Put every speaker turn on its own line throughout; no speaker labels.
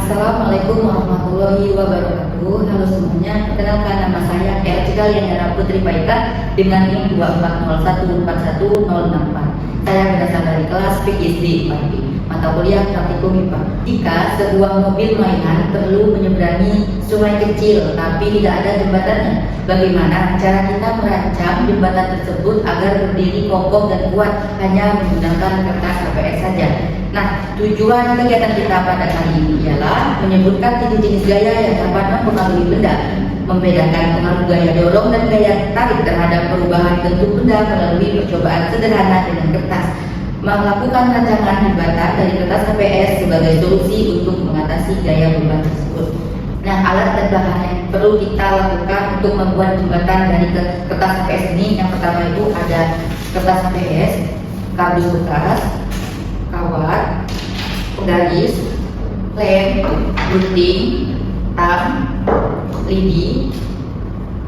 Assalamualaikum warahmatullahi wabarakatuh. Halo semuanya, perkenalkan nama saya Ercikal Yandara Putri Paika dengan NIM 240141064. Saya berasal dari kelas PGSD Pati, mata kuliah praktikum IPA. Jika sebuah mobil mainan perlu menyeberangi sungai kecil tapi tidak ada jembatannya, bagaimana cara kita merancang jembatan tersebut agar berdiri kokoh dan kuat hanya menggunakan kertas HPS saja? Nah, tujuan kegiatan kita pada kali ini ialah menyebutkan tiga jenis gaya yang dapat mempengaruhi benda, membedakan pengaruh gaya dorong dan gaya tarik terhadap perubahan bentuk benda melalui percobaan sederhana dengan kertas, melakukan rancangan jembatan dari kertas HPS sebagai solusi untuk mengatasi gaya beban tersebut. Nah, alat dan bahan yang perlu kita lakukan untuk membuat jembatan dari kertas HPS ini, yang pertama itu ada kertas HPS, kardus bekas, kawat, penggaris, lem, gunting, tam, lidi,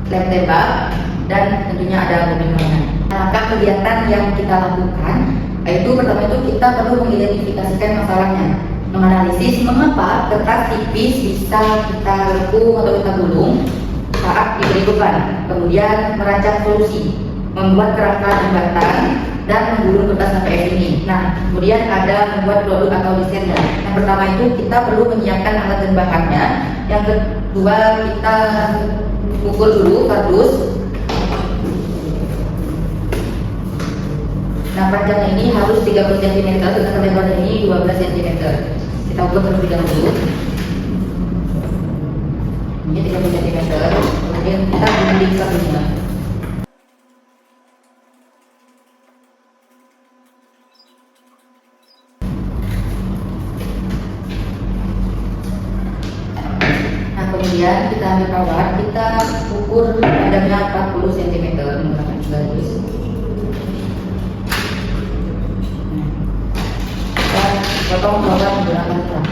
lem tembak, dan tentunya ada mobil mainan. Langkah kegiatan yang kita lakukan yaitu pertama itu kita perlu mengidentifikasikan masalahnya, menganalisis mengapa kertas tipis bisa kita lekung atau kita gulung saat diberi beban, kemudian merancang solusi, membuat kerangka jembatan dan menggulung kertas HPS ini. Nah, kemudian ada membuat produk atau desainnya. Yang pertama itu kita perlu menyiapkan alat dan bahannya. Yang kedua kita ukur dulu kardus. Nah, panjangnya ini harus 30 cm, sedangkan lebarnya ini 12 cm. Kita ukur terlebih dahulu. Ini 30 cm. Kemudian kita gunting kardusnya. Kemudian kita ambil kawat, kita ukur panjangnya 40 cm menggunakan garis. Kita potong kawat menggunakan kerang.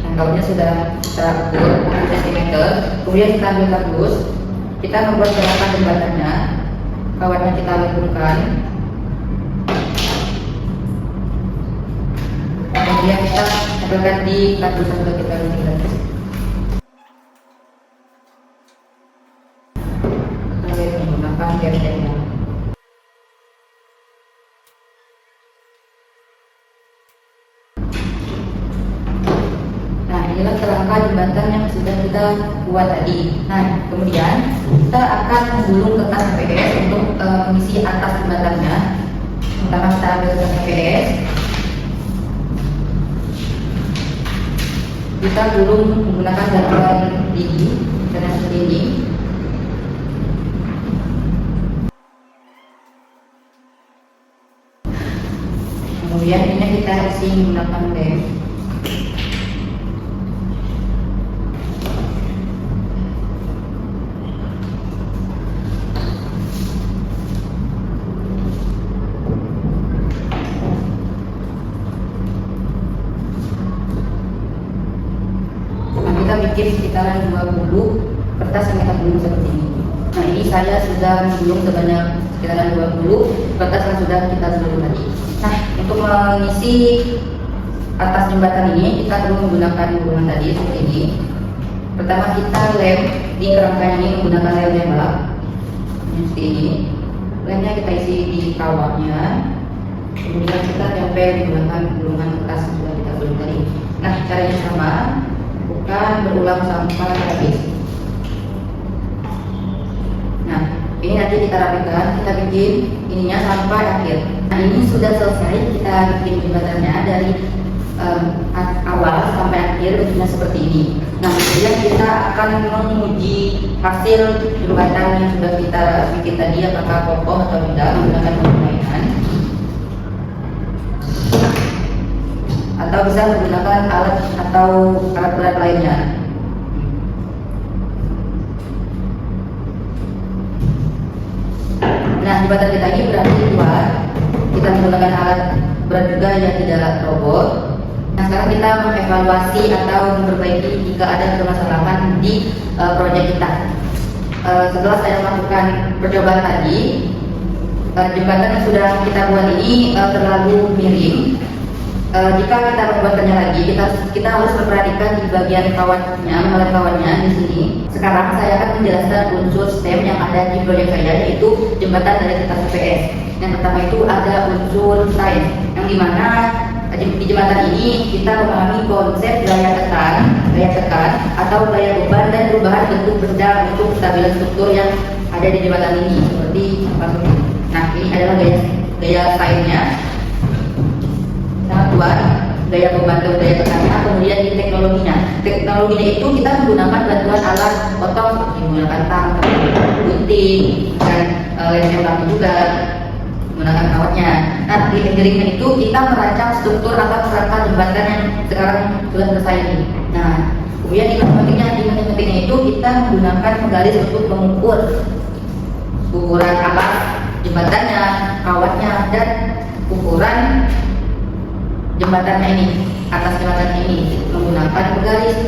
Nah, kawatnya sudah kita ukur 40 cm. Kemudian kita ambil kardus, kita membuat gerakan jembatannya. Kawatnya kita lekungkan. Kemudian kita tempelkan di kardus yang sudah kita gunting. Kita menggunakan garis-garisnya. Nah, inilah kerangka jembatan yang sudah kita buat tadi. Nah, kemudian kita akan menggulung kertas HPS untuk mengisi atas jembatannya. Pertama kita ambil kertas HPS. Kita gulung menggunakan gaturan lidi dan seperti ini. Kemudian ini kita isi menggunakan lem. Bikin sekitaran 20 kertas yang kita gulung seperti ini. Nah, ini saya sudah menggulung sebanyak sekitaran 20 kertas yang sudah kita gulung tadi. Nah, untuk mengisi atas jembatan ini kita perlu menggunakan gulungan tadi seperti ini. Pertama kita lem di kerangkanya ini menggunakan lem tembak seperti ini. Lemnya kita isi di kawatnya, kemudian kita tempel menggunakan gulungan kertas yang sudah kita gulung tadi. Nah, caranya sama, bukan berulang sampai habis. Nah, ini nanti kita rapikan, kita bikin ininya sampai akhir. Nah, ini sudah selesai kita bikin jembatannya dari awal sampai akhir bentuknya seperti ini. Nah, kemudian kita akan menguji hasil jembatan yang sudah kita bikin tadi, apakah kokoh atau tidak menggunakan mainan, atau bisa menggunakan alat atau alat berat lainnya. Nah, jembatan kita ini berarti kuat. Kita menggunakan alat berat juga yang tidak roboh. Nah, sekarang kita mengevaluasi atau memperbaiki jika ada permasalahan di proyek kita. Setelah saya melakukan percobaan tadi, jembatan yang sudah kita buat ini terlalu miring. Jika kita membuatnya lagi, kita harus memperhatikan di bagian kawatnya di sini. Sekarang saya akan menjelaskan unsur STEM yang ada di proyek saya, yaitu jembatan dari lintas UPS. Yang pertama itu ada unsur sains, yang dimana di jembatan ini kita memahami konsep gaya tekan atau gaya beban dan perubahan bentuk benda untuk kestabilan struktur yang ada di jembatan ini, seperti apa? Nah, ini adalah gaya sainsnya. Sangat kuat, gaya beban dan gaya tekannya. Kemudian di teknologinya itu kita menggunakan bantuan alat potong seperti menggunakan tang, gunting, dan lem yang juga menggunakan kawatnya. Nah, di engineering itu kita merancang struktur atau kerangka jembatan yang sekarang sudah selesai ini. Nah, kemudian di matematiknya itu kita menggunakan penggaris untuk mengukur ukuran alas jembatannya, kawatnya, dan ukuran jembatannya ini, atas jembatan ini menggunakan penggaris.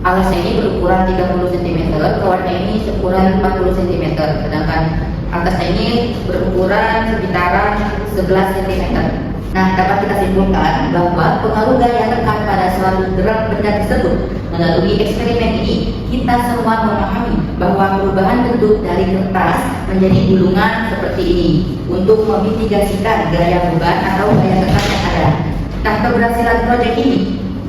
Alasnya ini berukuran 30 cm, kawatnya ini seukuran 40 cm, sedangkan atasnya ini berukuran sekitaran 11 cm. Nah, dapat kita simpulkan bahwa pengaruh gaya tekan pada suatu gerak benda tersebut. Melalui eksperimen ini, kita semua memahami bahwa perubahan bentuk dari kertas menjadi gulungan seperti ini untuk memitigasikan gaya beban atau gaya tekan yang ada. Nah, keberhasilan proyek ini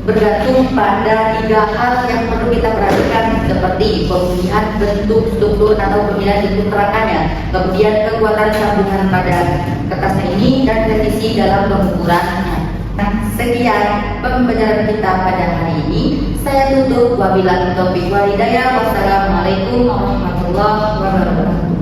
bergantung pada 3 hal yang perlu kita perhatikan, seperti pemilihan bentuk struktur atau pemilihan bentuk kerangkanya, kemudian kekuatan sambungan pada kertasnya ini, dan presisi dalam pengukurannya. Nah, sekian pembelajaran kita pada hari ini. Saya tutup. Wabillahi taufiq wal hidayah. Wassalamualaikum warahmatullahi wabarakatuh.